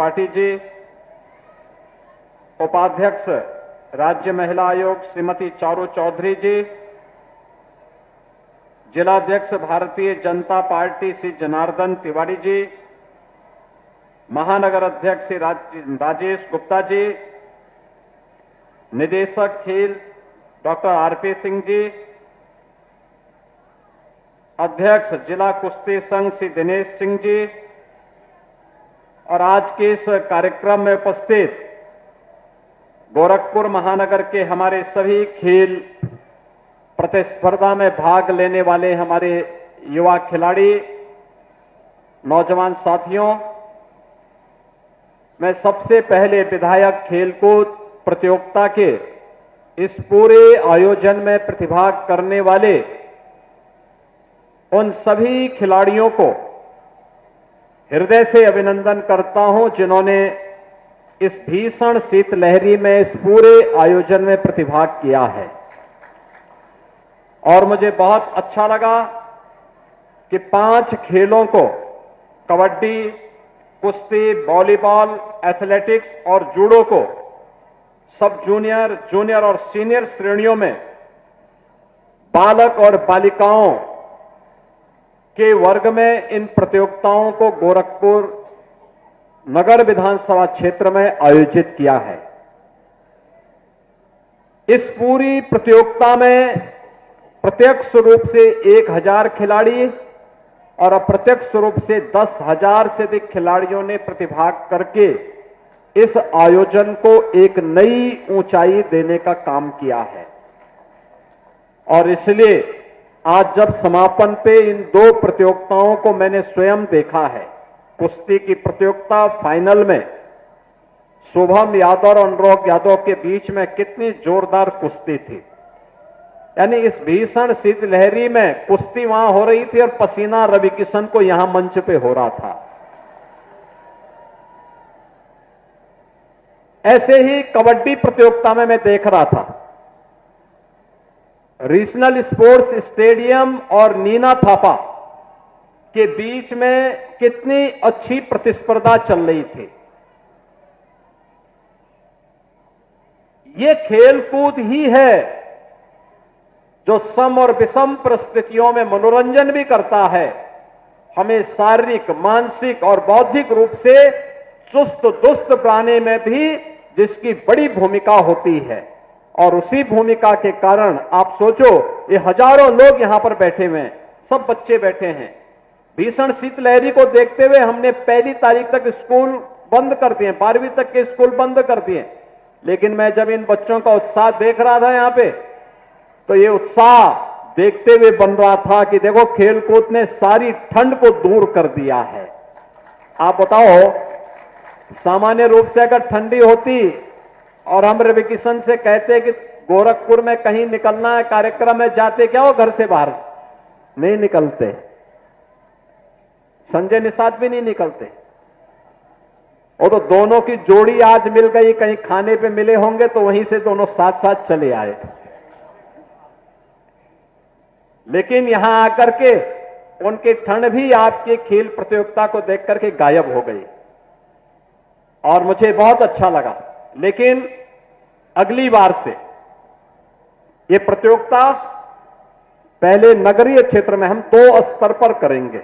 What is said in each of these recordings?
त्रिपाठी जी, उपाध्यक्ष राज्य महिला आयोग श्रीमती चारू चौधरी जी, जिलाध्यक्ष भारतीय जनता पार्टी श्री जनार्दन तिवारी जी, महानगर अध्यक्ष श्री राजेश गुप्ता जी, निदेशक खेल डॉक्टर आरपी सिंह जी, अध्यक्ष जिला कुश्ती संघ श्री दिनेश सिंह जी, और आज के इस कार्यक्रम में उपस्थित गोरखपुर महानगर के हमारे सभी खेल प्रतिस्पर्धा में भाग लेने वाले हमारे युवा खिलाड़ी, नौजवान साथियों, मैं सबसे पहले विधायक खेलकूद प्रतियोगिता के इस पूरे आयोजन में प्रतिभाग करने वाले उन सभी खिलाड़ियों को हृदय से अभिनंदन करता हूं जिन्होंने इस भीषण शीतलहरी में इस पूरे आयोजन में प्रतिभाग किया है। और मुझे बहुत अच्छा लगा कि 5 खेलों को कबड्डी, कुश्ती, वॉलीबॉल, एथलेटिक्स और जूडो को सब जूनियर, जूनियर और सीनियर श्रेणियों में बालक और बालिकाओं के वर्ग में इन प्रतियोगिताओं को गोरखपुर नगर विधानसभा क्षेत्र में आयोजित किया है। इस पूरी प्रतियोगिता में प्रत्यक्ष रूप से 1000 खिलाड़ी और अप्रत्यक्ष रूप से 10,000 से अधिक खिलाड़ियों ने प्रतिभाग करके इस आयोजन को एक नई ऊंचाई देने का काम किया है। और इसलिए आज जब समापन पे इन 2 प्रतियोगिताओं को मैंने स्वयं देखा है, कुश्ती की प्रतियोगिता फाइनल में शुभम यादव और अनुराग यादव के बीच में कितनी जोरदार कुश्ती थी। यानी इस भीषण शीतलहरी में कुश्ती वहां हो रही थी और पसीना रवि किशन को यहां मंच पे हो रहा था। ऐसे ही कबड्डी प्रतियोगिता में मैं देख रहा था, रीजनल स्पोर्ट्स स्टेडियम और नीना थापा के बीच में कितनी अच्छी प्रतिस्पर्धा चल रही थी। ये खेल कूद ही है जो सम और विषम परिस्थितियों में मनोरंजन भी करता है, हमें शारीरिक, मानसिक और बौद्धिक रूप से चुस्त दुरुस्त बनाने में भी जिसकी बड़ी भूमिका होती है। और उसी भूमिका के कारण आप सोचो, ये हजारों लोग यहां पर बैठे हुए हैं, सब बच्चे बैठे हैं। भीषण शीतलहरी को देखते हुए हमने 1 तारीख तक स्कूल बंद कर दिए, 12वीं तक के स्कूल बंद कर दिए। लेकिन मैं जब इन बच्चों का उत्साह देख रहा था यहां पे, तो ये उत्साह देखते हुए बन रहा था कि देखो खेलकूद ने सारी ठंड को दूर कर दिया है। आप बताओ, सामान्य रूप से अगर ठंडी होती और हम रवि किशन से कहते कि गोरखपुर में कहीं निकलना है कार्यक्रम में, जाते क्या हो घर से बाहर? नहीं निकलते। संजय निषाद भी नहीं निकलते। वो तो दोनों की जोड़ी आज मिल गई, कहीं खाने पे मिले होंगे तो वहीं से दोनों साथ साथ चले आए। लेकिन यहां आकर के उनकी ठंड भी आपके खेल प्रतियोगिता को देख करके गायब हो गई और मुझे बहुत अच्छा लगा। लेकिन अगली बार से ये प्रतियोगिता पहले नगरीय क्षेत्र में हम 2 स्तर पर करेंगे,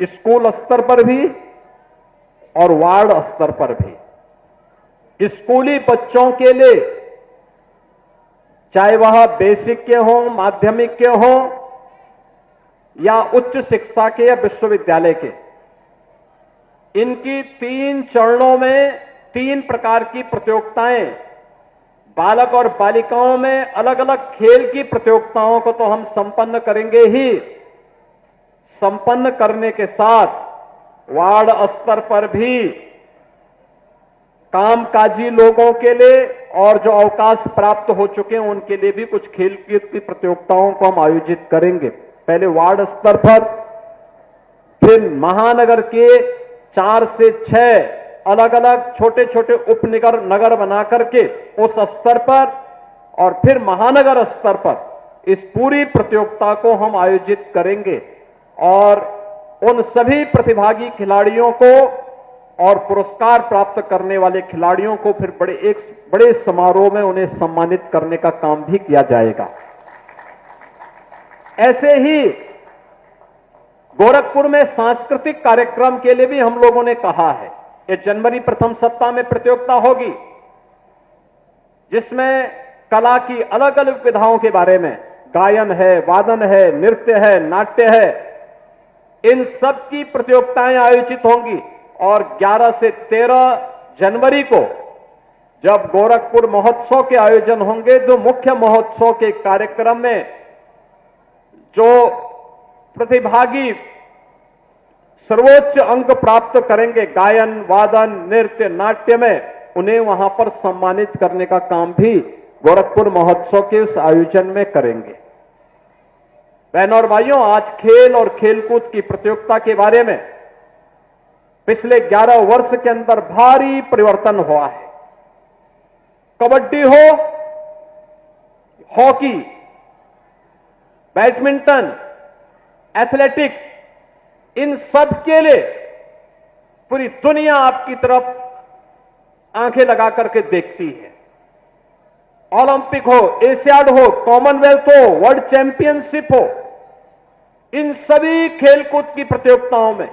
स्कूल स्तर पर भी और वार्ड स्तर पर भी। स्कूली बच्चों के लिए, चाहे वह बेसिक के हों, माध्यमिक के हों या उच्च शिक्षा के या विश्वविद्यालय के, इनकी 3 चरणों में 3 प्रकार की प्रतियोगिताएं, बालक और बालिकाओं में अलग अलग खेल की प्रतियोगिताओं को तो हम संपन्न करेंगे ही, संपन्न करने के साथ वार्ड स्तर पर भी कामकाजी लोगों के लिए और जो अवकाश प्राप्त हो चुके हैं उनके लिए भी कुछ खेल की प्रतियोगिताओं को हम आयोजित करेंगे। पहले वार्ड स्तर पर, फिर महानगर के 4 से 6 अलग अलग छोटे छोटे उपनगर नगर बना करके उस स्तर पर, और फिर महानगर स्तर पर इस पूरी प्रतियोगिता को हम आयोजित करेंगे। और उन सभी प्रतिभागी खिलाड़ियों को और पुरस्कार प्राप्त करने वाले खिलाड़ियों को फिर बड़े समारोह में उन्हें सम्मानित करने का काम भी किया जाएगा। ऐसे ही गोरखपुर में सांस्कृतिक कार्यक्रम के लिए भी हम लोगों ने कहा है कि जनवरी प्रथम सप्ताह में प्रतियोगिता होगी, जिसमें कला की अलग अलग विधाओं के बारे में, गायन है, वादन है, नृत्य है, नाट्य है, इन सब की प्रतियोगिताएं आयोजित होंगी। और 11 से 13 जनवरी को जब गोरखपुर महोत्सव के आयोजन होंगे, तो मुख्य महोत्सव के कार्यक्रम में जो प्रतिभागी सर्वोच्च अंक प्राप्त करेंगे गायन, वादन, नृत्य, नाट्य में, उन्हें वहां पर सम्मानित करने का काम भी गोरखपुर महोत्सव के उस आयोजन में करेंगे। बहनों और भाइयों, आज खेल और खेलकूद की प्रतियोगिता के बारे में पिछले 11 वर्ष के अंदर भारी परिवर्तन हुआ है। कबड्डी हो, हॉकी, बैडमिंटन, एथलेटिक्स, इन सब के लिए पूरी दुनिया आपकी तरफ आंखें लगा करके देखती है। ओलंपिक हो, एशियाड हो, कॉमनवेल्थ हो, वर्ल्ड चैंपियनशिप हो, इन सभी खेलकूद की प्रतियोगिताओं में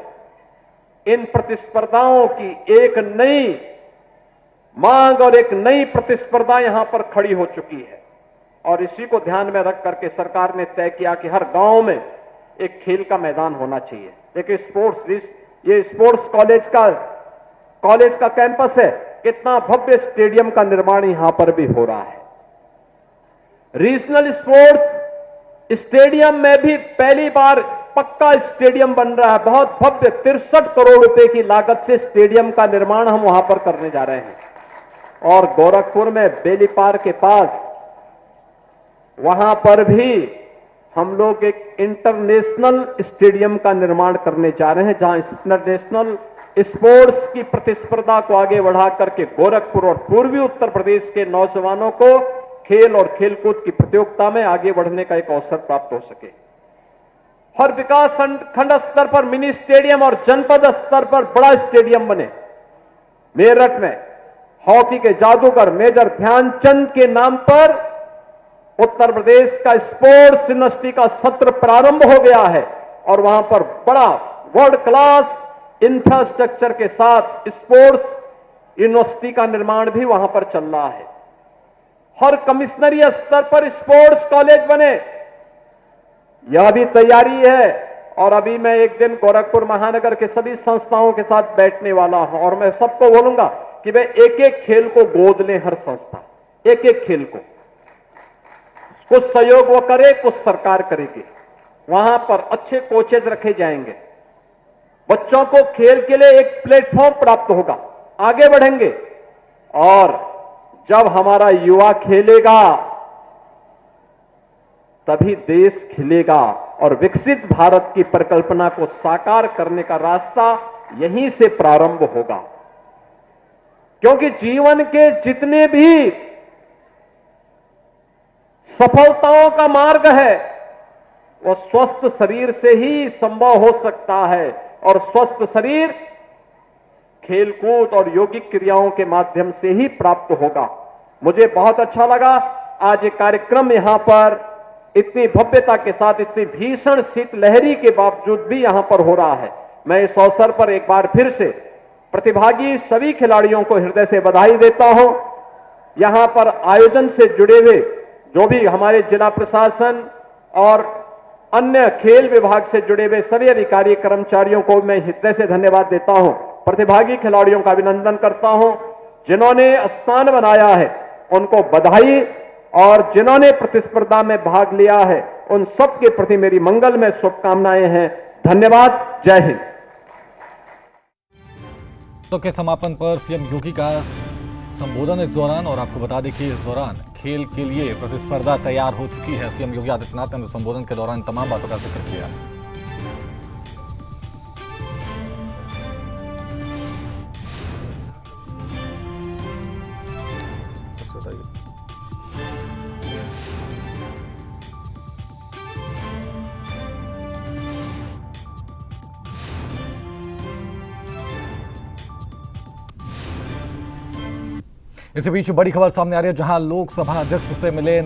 इन प्रतिस्पर्धाओं की एक नई मांग और एक नई प्रतिस्पर्धा यहां पर खड़ी हो चुकी है। और इसी को ध्यान में रख करके सरकार ने तय किया कि हर गांव में एक खेल का मैदान होना चाहिए। देखिए, ये स्पोर्ट्स कॉलेज का कैंपस है, कितना भव्य स्टेडियम का निर्माण यहां पर भी हो रहा है। रीजनल स्पोर्ट्स स्टेडियम में भी पहली बार पक्का स्टेडियम बन रहा है। बहुत भव्य 63 करोड़ रुपए की लागत से स्टेडियम का निर्माण हम वहां पर करने जा रहे हैं। और गोरखपुर में बेलीपार के पास, वहां पर भी हम लोग एक इंटरनेशनल स्टेडियम का निर्माण करने जा रहे हैं, जहां इंटरनेशनल स्पोर्ट्स की प्रतिस्पर्धा को आगे बढ़ा करके गोरखपुर और पूर्वी उत्तर प्रदेश के नौजवानों को खेल और खेलकूद की प्रतियोगिता में आगे बढ़ने का एक अवसर प्राप्त हो सके। हर विकास खंड स्तर पर मिनी स्टेडियम और जनपद स्तर पर बड़ा स्टेडियम बने। मेरठ में हॉकी के जादूगर मेजर ध्यानचंद के नाम पर उत्तर प्रदेश का स्पोर्ट्स यूनिवर्सिटी का सत्र प्रारंभ हो गया है और वहां पर बड़ा वर्ल्ड क्लास इंफ्रास्ट्रक्चर के साथ स्पोर्ट्स यूनिवर्सिटी का निर्माण भी वहां पर चल रहा है। हर कमिश्नरी स्तर पर स्पोर्ट्स कॉलेज बने, यह भी तैयारी है। और अभी मैं एक दिन गोरखपुर महानगर के सभी संस्थाओं के साथ बैठने वाला हूं और मैं सबको बोलूंगा कि वे एक एक खेल को गोद लें, हर संस्था एक एक खेल को। कुछ सहयोग वो करे, कुछ सरकार करेगी। वहां पर अच्छे कोचेज रखे जाएंगे, बच्चों को खेल के लिए एक प्लेटफॉर्म प्राप्त होगा, आगे बढ़ेंगे। और जब हमारा युवा खेलेगा तभी देश खिलेगा और विकसित भारत की परिकल्पना को साकार करने का रास्ता यहीं से प्रारंभ होगा। क्योंकि जीवन के जितने भी सफलताओं का मार्ग है वो स्वस्थ शरीर से ही संभव हो सकता है। और स्वस्थ शरीर खेलकूद और योगिक क्रियाओं के माध्यम से ही प्राप्त होगा। मुझे बहुत अच्छा लगा आज एक कार्यक्रम यहां पर इतनी भव्यता के साथ, इतनी भीषण शीतलहरी के बावजूद भी यहां पर हो रहा है। मैं इस अवसर पर एक बार फिर से प्रतिभागी सभी खिलाड़ियों को हृदय से बधाई देता हूं। यहां पर आयोजन से जुड़े हुए जो भी हमारे जिला प्रशासन और अन्य खेल विभाग से जुड़े हुए सभी अधिकारी कर्मचारियों को मैं हृदय से धन्यवाद देता हूं। प्रतिभागी खिलाड़ियों का अभिनंदन करता हूं। जिन्होंने स्थान बनाया है उनको बधाई, और जिन्होंने प्रतिस्पर्धा में भाग लिया है उन सबके प्रति मेरी मंगलमय शुभकामनाएं हैं। धन्यवाद। जय हिंद। तो के समापन पर सीएम योगी का संबोधन इस दौरान, और आपको बता दें कि इस दौरान खेल के लिए प्रतिस्पर्धा तैयार हो चुकी है। सीएम योगी आदित्यनाथ ने संबोधन के दौरान तमाम बातों का जिक्र किया। इसी बीच बड़ी खबर सामने आ रही है, जहां लोकसभा अध्यक्ष से मिले